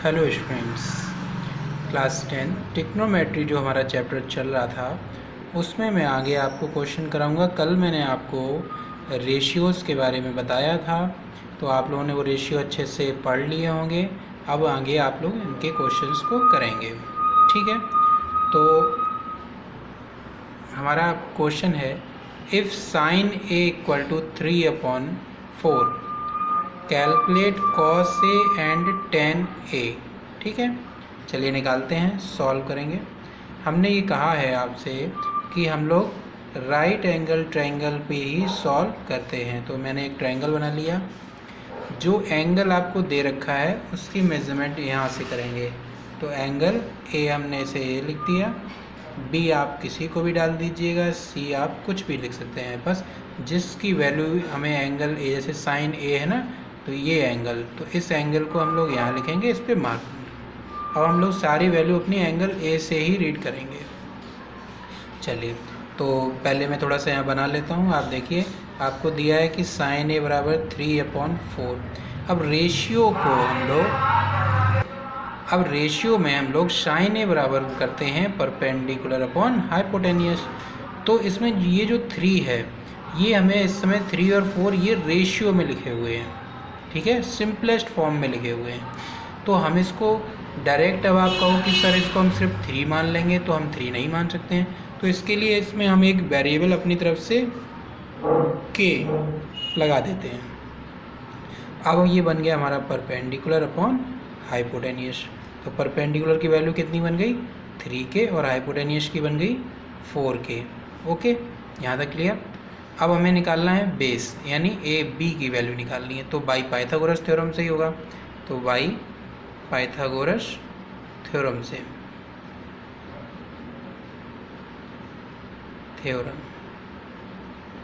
Hello students, class 10 trigonometry जो हमारा chapter चल रहा था उसमें मैं आगे आपको क्वेश्चन कराऊंगा। कल मैंने आपको रेशियोज़ के बारे में बताया था, तो आप लोगों ने वो रेशियो अच्छे से पढ़ लिए होंगे। अब आगे आप लोग इनके क्वेश्चंस को करेंगे, ठीक है। तो हमारा क्वेश्चन है, if sine A equal to 3/4 calculate cos A and tan A. ठीक है, चलिए निकालते हैं, सॉल्व करेंगे। हमने ये कहा है आपसे कि हम लोग राइट एंगल ट्रायंगल पे ही सॉल्व करते हैं। तो मैंने एक ट्रायंगल बना लिया, जो एंगल आपको दे रखा है उसकी मेजरमेंट यहाँ से करेंगे। तो एंगल ए हमने इसे ए लिख दिया, बी आप किसी को भी डाल दीजिएगा, सी आप कुछ भी लिख सकते हैं, बस जिसकी वैल्यू हमें एंगल ए, जैसे साइन ए है ना, तो ये एंगल, तो इस एंगल को हम लोग यहाँ लिखेंगे, इस पर मार्क। अब हम लोग सारी वैल्यू अपनी एंगल ए से ही रीड करेंगे। चलिए, तो पहले मैं थोड़ा सा यहाँ बना लेता हूँ। आप देखिए, आपको दिया है कि साइन ए बराबर 3/4। अब रेशियो को हम लोग, अब रेशियो में हम लोग साइन ए बराबर करते हैं परपेंडिकुलर अपॉन हाइपोटेनियस। तो इसमें ये जो 3 है, ये हमें इस समय 3 और 4 ये रेशियो में लिखे हुए हैं, ठीक है, सिंपलेस्ट फॉर्म में लिखे हुए हैं। तो हम इसको डायरेक्ट, अब आप कहो कि सर इसको हम सिर्फ 3 मान लेंगे, तो हम 3 नहीं मान सकते हैं। तो इसके लिए इसमें हम एक वेरिएबल अपनी तरफ से के लगा देते हैं। अब ये बन गया हमारा परपेंडिकुलर अपॉन हाइपोटेनियस। तो परपेंडिकुलर की वैल्यू कितनी बन गई, 3k, और हाइपोटेनियस की बन गई 4k। ओके, यहाँ तक क्लियर। अब हमें निकालना है बेस, यानी ए बी की वैल्यू निकालनी है। तो बाई पाइथागोरस थ्योरम से ही होगा। तो बाई पाइथागोरस थ्योरम से, थ्योरम,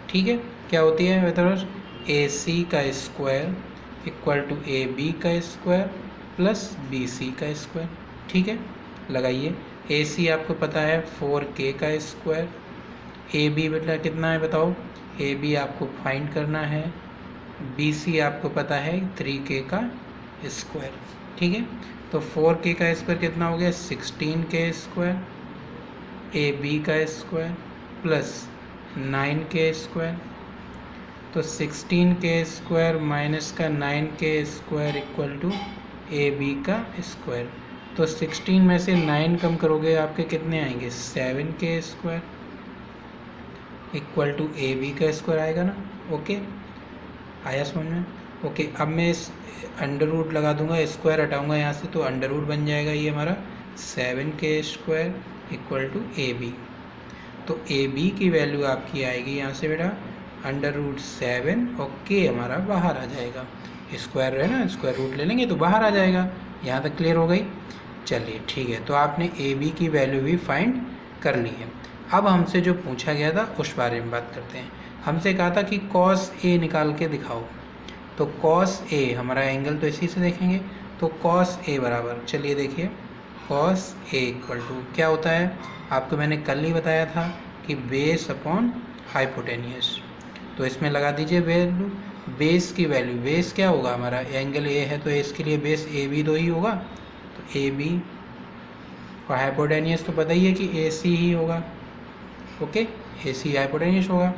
ठीक है। क्या होती है पाइथागोरस, ए सी का square equal to A B का स्क्वायर प्लस बी सी का स्क्वायर। ठीक है, लगाइए। ए सी आपको पता है 4k का स्क्वायर, ए बी बेटा कितना है बताओ, ए बी आपको फाइंड करना है, बी सी आपको पता है 3k का स्क्वायर। ठीक है, तो 4k का स्क्वायर कितना हो गया, 16k स्क्वायर, ए बी का स्क्वायर प्लस 9k स्क्वायर। तो 16k स्क्वायर माइनस का 9k square equal to A B का स्क्वायर। तो 16 में से 9 कम करोगे, आपके कितने आएंगे, 7k square equal to A B का स्क्वायर आएगा ना। ओके, आया समझ में। ओके, अब मैं इस अंडर रूट लगा दूंगा, स्क्वायर हटाऊंगा यहाँ से, तो अंडर रूट बन जाएगा ये हमारा 7k square equal to A B. तो ए बी की वैल्यू आपकी आएगी यहाँ से बेटा √7, और k हमारा बाहर आ जाएगा। स्क्वायर है ना, स्क्वायर रूट ले लेंगे तो बाहर आ जाएगा। यहाँ तक क्लियर हो गई। चलिए ठीक है, तो आपने ए बी की वैल्यू भी फाइंड कर ली है। अब हमसे जो पूछा गया था उस बारे में बात करते हैं। हमसे कहा था कि कॉस ए निकाल के दिखाओ। तो कॉस ए हमारा एंगल तो इसी से देखेंगे। तो कॉस ए बराबर, चलिए देखिए, कॉस ए इक्वल टू क्या होता है, आपको मैंने कल ही बताया था कि बेस अपॉन हाइपोटेनियस। तो इसमें लगा दीजिए वैल्यू, बेस की वैल्यू, बेस क्या होगा हमारा, एंगल ए है तो इसके लिए बेस ए बी तो ही होगा, तो ए बी, और हाइपोटेनियस तो पता ही है कि ए सी ही होगा। ओके, ए सी हाइपोटेनियस होगा।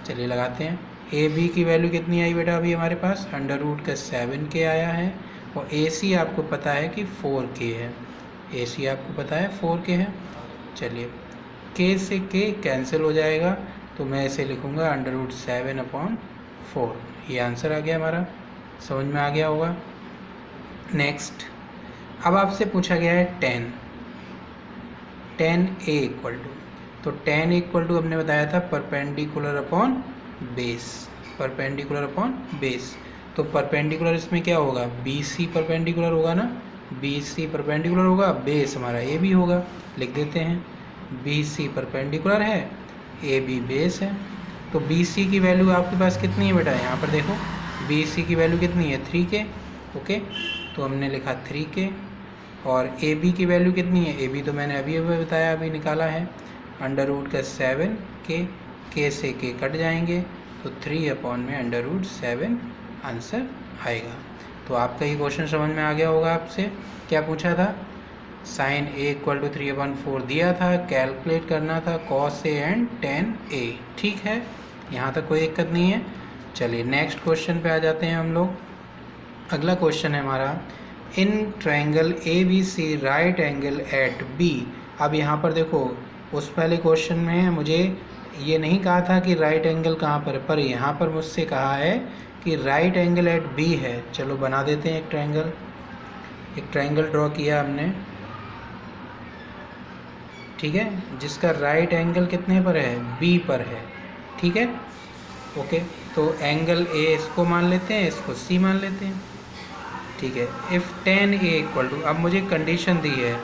चलिए लगाते हैं। ए बी की वैल्यू कितनी आई बेटा अभी हमारे पास, √7k आया है, और ए सी आपको पता है कि 4k है। ए सी आपको पता है 4k है। चलिए, k से k कैंसिल हो जाएगा, तो मैं इसे लिखूँगा √7/4। ये आंसर आ गया हमारा, समझ में आ गया होगा। नेक्स्ट, अब आपसे पूछा गया है tan a इक्वल टू, तो tan इक्वल टू हमने बताया था perpendicular upon base, perpendicular upon base. तो परपेंडिकुलर इसमें क्या होगा, बी सी परपेंडिकुलर होगा ना, बी सी परपेंडिकुलर होगा, बेस हमारा ए बी होगा। लिख देते हैं, बी सी परपेंडिकुलर है, ए बी बेस है। तो बी सी की वैल्यू आपके पास कितनी है बेटा, यहाँ पर देखो, बी सी की वैल्यू कितनी है, 3k। ओके, तो हमने लिखा 3k, और ए बी की वैल्यू कितनी है, ए बी तो मैंने अभी बताया, अभी निकाला है, √7k, k से k कट जाएंगे, तो 3 अपॉन में √7 आंसर आएगा। तो आपका ये क्वेश्चन समझ में आ गया होगा। आपसे क्या पूछा था, साइन ए इक्वल टू 3/4 दिया था, कैलकुलेट करना था cos A and tan A. ठीक है, यहाँ तक कोई दिक्कत नहीं है। चलिए नेक्स्ट क्वेश्चन पे आ जाते हैं हम लोग। अगला क्वेश्चन है हमारा, in triangle A B C right angle at B. अब यहाँ पर देखो, उस पहले क्वेश्चन में मुझे ये नहीं कहा था कि राइट एंगल कहाँ पर यहाँ पर मुझसे कहा है कि राइट एंगल एट बी है। चलो बना देते हैं एक ट्रायंगल ड्रॉ किया हमने, ठीक है, जिसका राइट एंगल कितने पर है, बी पर है। ठीक है, ओके, तो एंगल ए इसको मान लेते हैं, इसको सी मान लेते हैं। ठीक है, if tan A equal to, अब मुझे कंडीशन दी है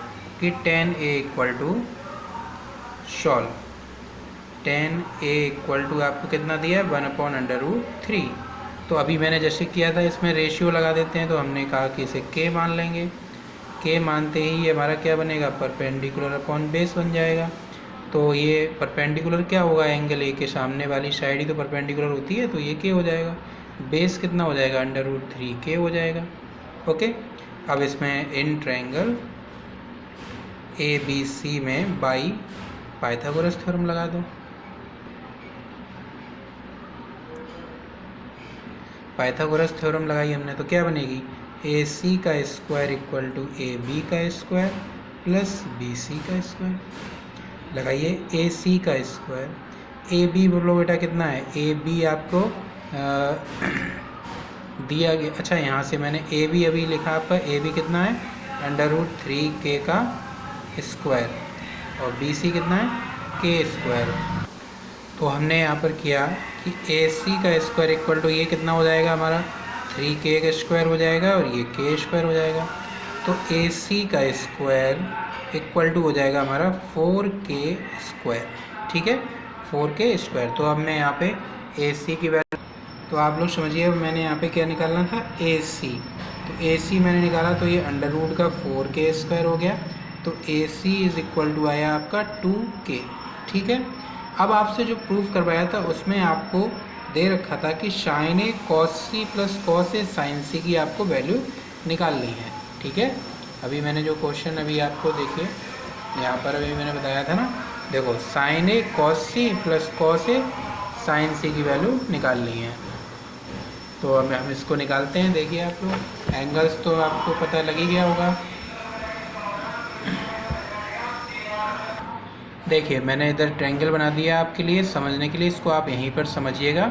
कि tan A equal to solve, tan A equal to आपको कितना दिया है, 1/√3। तो अभी मैंने जैसे किया था इसमें रेशियो लगा देते हैं, तो हमने कहा कि इसे के मान लेंगे। के मानते ही हमारा क्या बनेगा, परपेंडिकुलर अपॉन बेस बन जाएगा। तो ये परपेंडिकुलर क्या होगा, एंगल ए के सामने वाली साइड ही तो परपेंडिकुलर होती है, तो ये के हो जाएगा। बेस कितना हो जाएगा, √3 के हो जाएगा। ओके, अब इसमें इन ट्रायंगल ए बी सी में बाई पाइथागोरस थ्योरम लगा दो। पाइथागोरस थ्योरम लगाई हमने, तो क्या बनेगी, ए सी का square equal to A B का स्क्वायर प्लस बी सी का स्क्वायर। लगाइए ए सी का स्क्वायर, ए बी बोलो बेटा कितना है, ए बी आपको दिया गया। अच्छा, यहाँ से मैंने ए बी अभी लिखा आपका, ए बी कितना है, √3 के का स्क्वायर, और बी सी कितना है, के स्क्वायर। तो हमने यहाँ पर किया कि ए सी का स्क्वायर इक्वल टू ये कितना हो जाएगा हमारा, 3k का स्क्वायर हो जाएगा, और ये के स्क्वायर हो जाएगा। तो ए सी का स्क्वायर इक्वल टू हो जाएगा हमारा 4k स्क्वायर। ठीक है, 4k स्क्वायर। तो अब मैं यहाँ पे ए सी की वैल्यू, तो आप लोग समझिए मैंने यहाँ पे क्या निकालना था, ए सी। तो ए सी मैंने निकाला, तो ये √ का 4k स्क्वायर हो गया। तो ए सी इज इक्वल टू आया आपका 2k। ठीक है, अब आपसे जो प्रूफ करवाया था उसमें आपको दे रखा था कि sign A cos C plus cos A sign सी की आपको वैल्यू निकालनी है। ठीक है, अभी मैंने जो क्वेश्चन अभी आपको देखिए यहाँ पर अभी मैंने बताया था ना, देखो sign A cos C plus cos A sign सी की वैल्यू निकालनी है। तो अब हम इसको निकालते हैं। देखिए आप लोग, एंगल्स तो आपको पता लग ही गया होगा। देखिए मैंने इधर ट्रायंगल बना दिया आपके लिए समझने के लिए, इसको आप यहीं पर समझिएगा।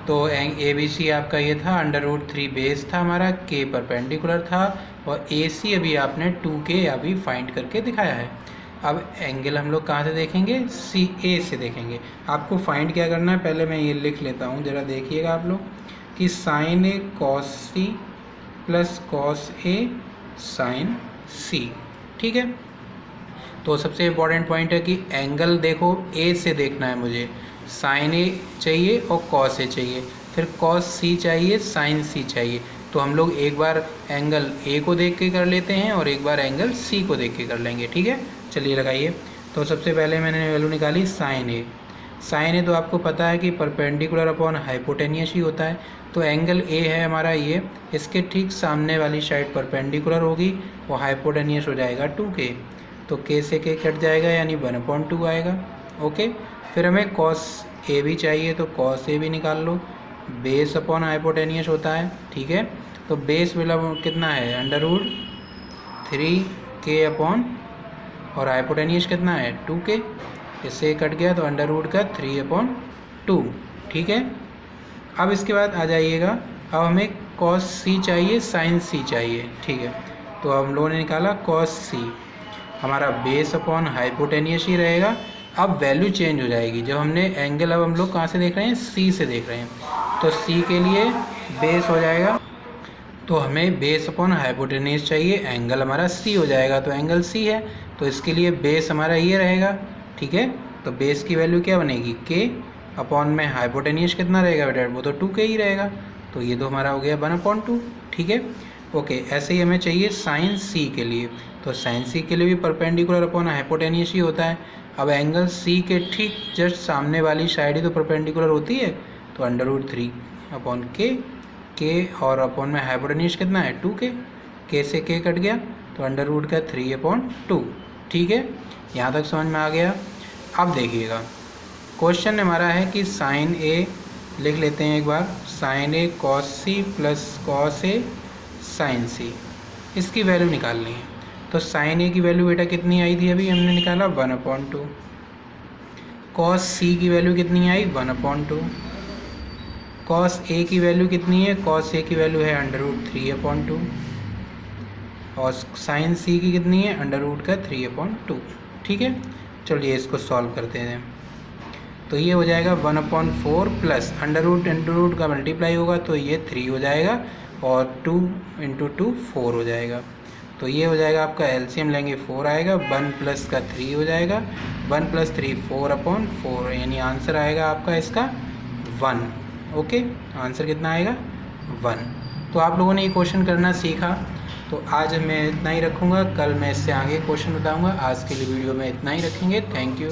तो ए बी सी आपका ये था, √3 बेस था हमारा, के परपेंडिकुलर था, और ए सी अभी आपने 2k अभी फाइंड करके दिखाया है। अब एंगल हम लोग कहाँ से देखेंगे, सी ए से देखेंगे। आपको फाइंड क्या करना है, पहले मैं ये लिख लेता हूँ, ज़रा देखिएगा आप लोग कि sign A cos C plus cos A sign सी। ठीक है, तो सबसे इम्पॉर्टेंट पॉइंट है कि एंगल देखो ए से देखना है मुझे, साइन ए चाहिए और कॉस ए चाहिए, फिर कॉस सी चाहिए, साइन सी चाहिए। तो हम लोग एक बार एंगल ए को देख के कर लेते हैं और एक बार एंगल सी को देख के कर लेंगे। ठीक है, चलिए लगाइए। तो सबसे पहले मैंने वैल्यू निकाली साइन ए। साइन ए तो आपको पता है कि परपेंडिकुलर अपॉन हाइपोटेनियस ही होता है। तो एंगल ए है हमारा ये, इसके ठीक सामने वाली साइड परपेंडिकुलर होगी, वो हाइपोटेनियस हो जाएगा 2k। तो k से k कट जाएगा, यानी 1/2 आएगा। ओके, फिर हमें कॉस ए भी चाहिए, तो कॉस ए भी निकाल लो, बेस अपॉन हाइपोटेनियस होता है। ठीक है, तो बेस मतलब कितना है, √3k अपॉन, और हाइपोटेनियस कितना है 2k, इससे कट गया तो √3/2। ठीक है, अब इसके बाद आ जाइएगा, अब हमें कॉस सी चाहिए, साइन सी चाहिए। ठीक है, तो हम लोगों ने निकाला कॉस सी, हमारा बेस अपॉन हाइपोटेनियस ही रहेगा। अब वैल्यू चेंज हो जाएगी, जब हमने एंगल, अब हम लोग कहाँ से देख रहे हैं, सी से देख रहे हैं, तो सी के लिए बेस हो जाएगा, तो हमें बेस अपॉन हाइपोटेनियस चाहिए, एंगल हमारा सी हो जाएगा, तो एंगल सी है, तो इसके लिए बेस हमारा ये रहेगा। ठीक है, तो बेस की वैल्यू क्या बनेगी, के अपॉन में हाइपोटेनियस कितना रहेगा बेटा, वो तो 2k ही रहेगा, तो ये तो हमारा हो गया 1/2। ठीक है, ओके, ऐसे ही हमें चाहिए साइन सी के लिए, तो साइन सी के लिए भी परपेंडिकुलर अपॉन हाइपोटेनियस ही होता है। अब एंगल सी के ठीक जस्ट सामने वाली साइड ही तो परपेंडिकुलर होती है, तो √3/k के और अपॉन में हाइपोटेन्यूज कितना है 2k, k से k कट गया तो अंडर रूट का 3/2। ठीक है, यहाँ तक समझ में आ गया। अब देखिएगा क्वेश्चन हमारा है कि साइन ए लिख लेते हैं एक बार, sign A cos C plus cos A sign सी, इसकी वैल्यू निकालनी है। तो साइन ए की वैल्यू बेटा कितनी आई थी, अभी हमने निकाला 1/2। कॉस सी की वैल्यू कितनी आई 1/2। कॉस ए की वैल्यू कितनी है, कॉस ए की वैल्यू है अंडर रूट 3/2 और साइन सी की कितनी है अंडर रूट का 3/2। ठीक है, चलिए इसको सॉल्व करते हैं। तो ये हो जाएगा 1/4 प्लस अंडर रूट का मल्टीप्लाई होगा तो ये 3 हो जाएगा और 2 × 2 4 हो जाएगा। तो ये हो जाएगा आपका एलसीएम लेंगे 4 आएगा, 1 प्लस का 3 हो जाएगा, 1 + 3 4/4, यानी आंसर आएगा आपका इसका 1। ओके, आंसर कितना आएगा 1। तो आप लोगों ने ये क्वेश्चन करना सीखा। तो आज मैं इतना ही रखूँगा, कल मैं इससे आगे क्वेश्चन बताऊँगा। आज के लिए वीडियो में इतना ही रखेंगे। Thank you.